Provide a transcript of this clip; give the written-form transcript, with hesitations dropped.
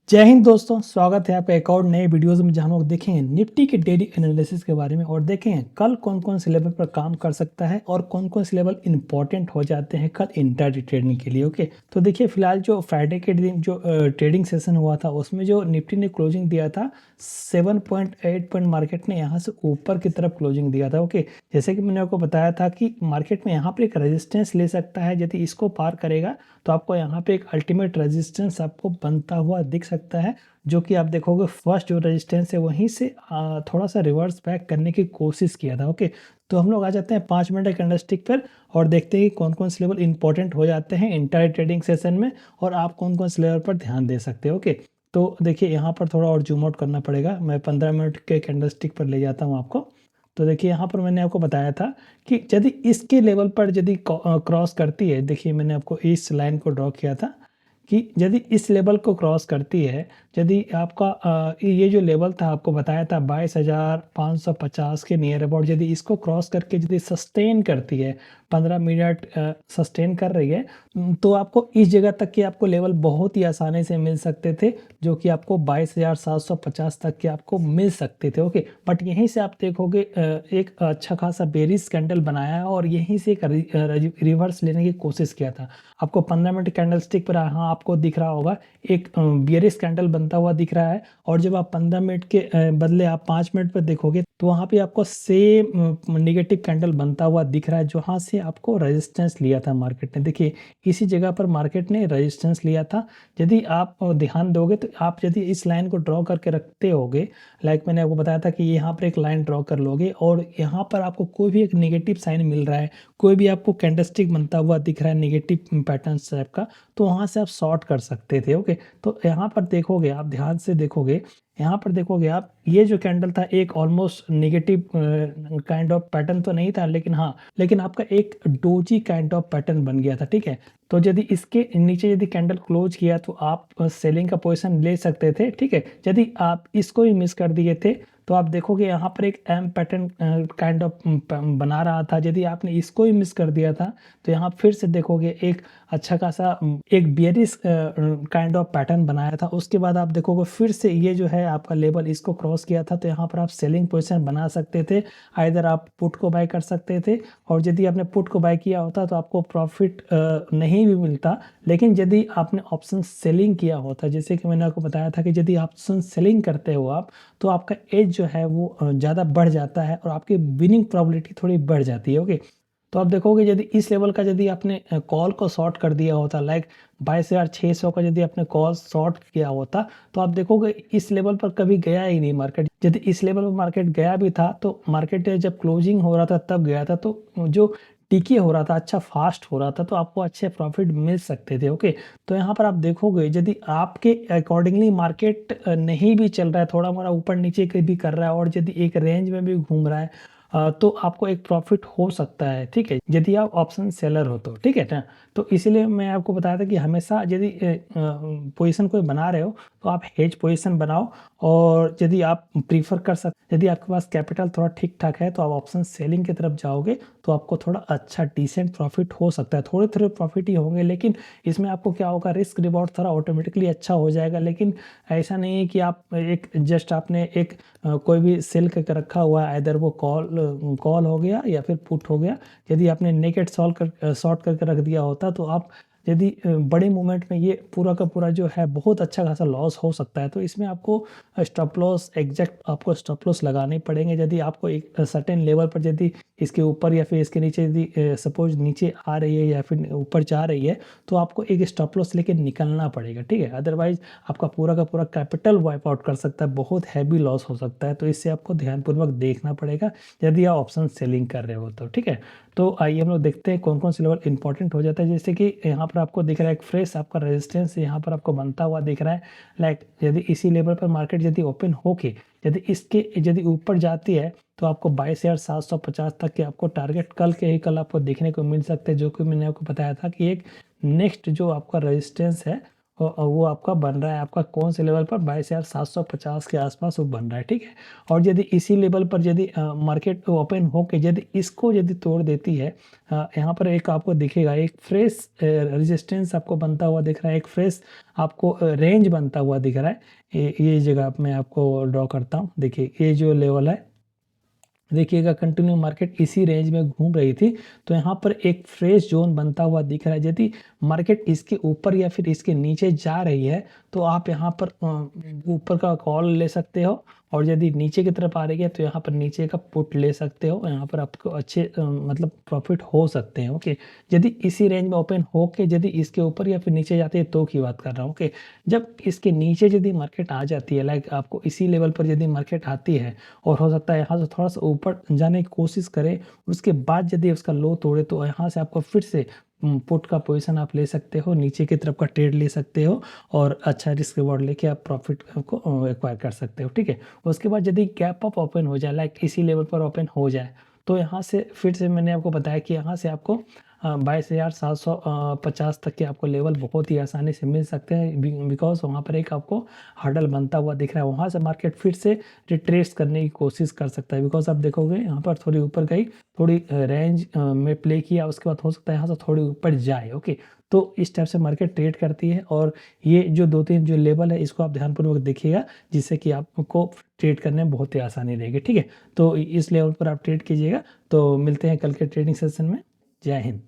जय हिंद दोस्तों, स्वागत है आपका एक और नए वीडियोस में जहां हम लोग देखेंगे निफ्टी के डेली एनालिसिस के बारे में और देखेंगे कल कौन कौन से लेवल पर काम कर सकता है और कौन कौन से लेवल इंपॉर्टेंट हो जाते हैं कल इंट्राडे ट्रेडिंग के लिए। ओके, तो देखिए फिलहाल जो फ्राइडे के दिन जो ट्रेडिंग सेशन हुआ था उसमें जो निफ्टी ने क्लोजिंग दिया था 7.8 पॉइंट मार्केट ने यहाँ से ऊपर की तरफ क्लोजिंग दिया था। ओके, जैसे कि मैंने आपको बताया था कि मार्केट में यहाँ पर एक रेजिस्टेंस ले सकता है, यदि इसको पार करेगा तो आपको यहाँ पे एक अल्टीमेट रेजिस्टेंस आपको बनता हुआ दिख सकता है, जो कि आप देखोगे फर्स्ट जो रेजिस्टेंस है वहीं से थोड़ा सा रिवर्स बैक करने की कोशिश किया था। ओके, तो हम लोग आ जाते हैं 5 मिनट कैंडलस्टिक पर और देखते हैं कि कौन कौन से लेवल इंपॉर्टेंट हो जाते हैं इंट्राडे ट्रेडिंग सेशन में और आप कौन कौन से लेवल पर ध्यान दे सकते हो। ओके, तो देखिए यहाँ पर थोड़ा और जूम आउट करना पड़ेगा, मैं 15 मिनट के कैंडलस्टिक पर ले जाता हूँ आपको। तो देखिए यहाँ पर मैंने आपको बताया था कि यदि इसके लेवल पर यदि क्रॉस करती है, देखिए मैंने आपको इस लाइन को ड्रॉ किया था कि यदि इस लेवल को क्रॉस करती है, यदि आपका ये जो लेवल था आपको बताया था 22,550 के नियर अबाउट, यदि इसको क्रॉस करके यदि सस्टेन करती है 15 मिनट सस्टेन कर रही है, तो आपको इस जगह तक के आपको लेवल बहुत ही आसानी से मिल सकते थे, जो कि आपको 22,750 तक के आपको मिल सकते थे। ओके, बट यहीं से आप देखोगे एक अच्छा खासा बेरिश कैंडल बनाया है और यहीं से एक रिवर्स लेने की कोशिश किया था। आपको 15 मिनट कैंडलस्टिक पर हाँ आपको दिख रहा होगा एक बियरिश कैंडल बनता हुआ दिख रहा है, और जब आप 15 मिनट के बदले आप 5 मिनट पर देखोगे तो वहाँ पे आपको सेम नेगेटिव कैंडल बनता हुआ दिख रहा है, जहाँ से आपको रेजिस्टेंस लिया था मार्केट ने। देखिए इसी जगह पर मार्केट ने रेजिस्टेंस लिया था। यदि आप ध्यान दोगे तो आप यदि इस लाइन को ड्रॉ करके रखते होगे, लाइक मैंने आपको बताया था कि यहाँ पर एक लाइन ड्रॉ कर लोगे और यहाँ पर आपको कोई भी एक नेगेटिव साइन मिल रहा है, कोई भी आपको कैंडलस्टिक बनता हुआ दिख रहा है नेगेटिव पैटर्न टाइप का, तो वहाँ से आप शॉर्ट कर सकते थे। ओके, तो यहाँ पर देखोगे, आप ध्यान से देखोगे, यहाँ पर देखोगे आप, ये जो कैंडल था एक almost negative kind of pattern तो नहीं था, लेकिन हाँ, लेकिन आपका एक डोजी काइंड ऑफ पैटर्न बन गया था। ठीक है, तो यदि इसके नीचे यदि कैंडल क्लोज किया तो आप सेलिंग का पोजीशन ले सकते थे। ठीक है, यदि आप इसको ही मिस कर दिए थे तो आप देखोगे यहाँ पर एक एम पैटर्न काइंड ऑफ बना रहा था, यदि आपने इसको ही मिस कर दिया था तो यहाँ फिर से देखोगे एक अच्छा खासा एक बियरिश काइंड ऑफ पैटर्न बनाया था। उसके बाद आप देखोगे फिर से ये जो है आपका लेवल इसको क्रॉस किया था, तो यहाँ पर आप सेलिंग पोजीशन बना सकते थे। आइदर आप पुट को बाय कर सकते थे, और यदि आपने पुट को बाय किया होता तो आपको प्रॉफिट नहीं भी मिलता, लेकिन यदि आपने ऑप्शन सेलिंग किया होता, जैसे कि मैंने आपको बताया था कि यदि ऑप्शन सेलिंग करते हो आप, तो आपका एज जो है वो ज़्यादा बढ़ जाता है और आपकी विनिंग प्रोबेबिलिटी थोड़ी बढ़ जाती है। ओके, तो आप देखोगे यदि इस लेवल का यदि आपने कॉल को शॉर्ट कर दिया होता, लाइक 22,600 का यदि आपने कॉल शॉर्ट किया होता, तो आप देखोगे इस लेवल पर कभी गया ही नहीं मार्केट। यदि इस लेवल पर मार्केट गया भी था तो मार्केट जब क्लोजिंग हो रहा था तब गया था, तो जो टिके हो रहा था, अच्छा फास्ट हो रहा था, तो आपको अच्छे प्रॉफिट मिल सकते थे। ओके, तो यहाँ पर आप देखोगे यदि आपके अकॉर्डिंगली मार्केट नहीं भी चल रहा है, थोड़ा मोड़ा ऊपर नीचे भी कर रहा है और यदि एक रेंज में भी घूम रहा है, तो आपको एक प्रॉफिट हो सकता है। ठीक है, यदि आप ऑप्शन सेलर हो तो। ठीक है ना, तो इसीलिए मैं आपको बताया था कि हमेशा यदि पोजीशन कोई बना रहे हो तो आप हेज पोजीशन बनाओ, और यदि आप प्रीफर कर सकते, यदि आपके पास कैपिटल थोड़ा ठीक ठाक है तो आप ऑप्शन सेलिंग की तरफ जाओगे तो आपको थोड़ा अच्छा डिसेंट प्रॉफिट हो सकता है। थोड़े थोड़े प्रॉफिट ही होंगे, लेकिन इसमें आपको क्या होगा, रिस्क रिवॉर्ड थोड़ा ऑटोमेटिकली अच्छा हो जाएगा। लेकिन ऐसा नहीं है कि आप एक जस्ट आपने एक कोई भी सेल करके रखा हुआ है, इधर वो कॉल हो गया या फिर पुट हो गया। यदि आपने नेकेड शॉर्ट करके रख दिया होता तो आप यदि बड़े मूवमेंट में ये पूरा का पूरा जो है बहुत अच्छा खासा लॉस हो सकता है। तो इसमें आपको स्टॉप लॉस एग्जैक्ट आपको स्टॉप लॉस लगाने पड़ेंगे। यदि आपको एक सर्टेन लेवल पर यदि इसके ऊपर या फिर इसके नीचे यदि सपोज नीचे आ रही है या फिर ऊपर जा रही है, तो आपको एक स्टॉप लॉस लेके निकलना पड़ेगा। ठीक है, अदरवाइज आपका पूरा का पूरा कैपिटल वाइप आउट कर सकता है, बहुत हैवी लॉस हो सकता है। तो इससे आपको ध्यानपूर्वक देखना पड़ेगा यदि आप ऑप्शन सेलिंग कर रहे हो तो। ठीक है, तो आइए हम लोग देखते हैं कौन कौन से लेवल इंपॉर्टेंट हो जाता है। जैसे कि यहाँ पर आपको दिख रहा है एक फ्रेश आपका रेजिस्टेंस यहाँ पर आपको बनता हुआ दिख रहा है, लाइक यदि इसी लेवल पर मार्केट यदि ओपन होके यदि इसके यदि ऊपर जाती है तो आपको 22,750 तक के आपको टारगेट कल आपको देखने को मिल सकते हैं, जो कि मैंने आपको बताया था कि एक नेक्स्ट जो आपका रेजिस्टेंस है वो आपका बन रहा है आपका कौन से लेवल पर 22,750 के आसपास वो बन रहा है, ठीक है। और यदि इसी लेवल पर यदि मार्केट ओपन होके यदि इसको यदि तोड़ देती है, यहाँ पर एक आपको दिखेगा एक फ्रेश रेजिस्टेंस आपको बनता हुआ दिख रहा है, एक फ्रेश आपको रेंज बनता हुआ दिख रहा है। ये जगह मैं आपको ड्रॉ करता हूँ। देखिए ये जो लेवल है, देखिएगा कंटिन्यू मार्केट इसी रेंज में घूम रही थी, तो यहाँ पर एक फ्रेश जोन बनता हुआ दिख रहा है। यदि मार्केट इसके ऊपर या फिर इसके नीचे जा रही है तो आप यहाँ पर ऊपर का कॉल ले सकते हो, और यदि नीचे की तरफ आ रही है तो यहाँ पर नीचे का पुट ले सकते हो। यहाँ पर आपको अच्छे मतलब प्रॉफिट हो सकते हैं। ओके, यदि इसी रेंज में ओपन हो के यदि इसके ऊपर या फिर नीचे जाती है तो की बात कर रहा हूँ। ओके, जब इसके नीचे यदि मार्केट आ जाती है, लाइक आपको इसी लेवल पर यदि मार्केट आती है और हो सकता है यहाँ से थोड़ा सा ऊपर जाने की कोशिश करे, उसके बाद यदि उसका लो तोड़े तो यहाँ से आपको फिर से पुट का पोजीशन आप ले सकते हो, नीचे की तरफ का ट्रेड ले सकते हो और अच्छा रिस्क रिवॉर्ड लेके आप प्रॉफिट को एक्वायर कर सकते हो, ठीक है। उसके बाद यदि गैप अप ओपन हो जाए, लाइक इसी लेवल पर ओपन हो जाए, तो यहाँ से फिर से मैंने आपको बताया कि यहाँ से आपको 22,750 तक के आपको लेवल बहुत ही आसानी से मिल सकते हैं, बिकॉज वहाँ पर एक आपको हर्डल बनता हुआ दिख रहा है। वहाँ से मार्केट फिर से रिट्रेस करने की कोशिश कर सकता है, बिकॉज आप देखोगे यहाँ पर थोड़ी ऊपर गई, थोड़ी रेंज में प्ले किया, उसके बाद हो सकता है यहाँ से थोड़ी ऊपर जाए। ओके, तो इस टाइप से मार्केट ट्रेड करती है, और ये जो 2-3 जो लेवल है इसको आप ध्यानपूर्वक देखिएगा, जिससे कि आपको ट्रेड करने में बहुत ही आसानी रहेगी, ठीक है। तो इस लेवल पर आप ट्रेड कीजिएगा। तो मिलते हैं कल के ट्रेडिंग सेशन में। जय हिंद।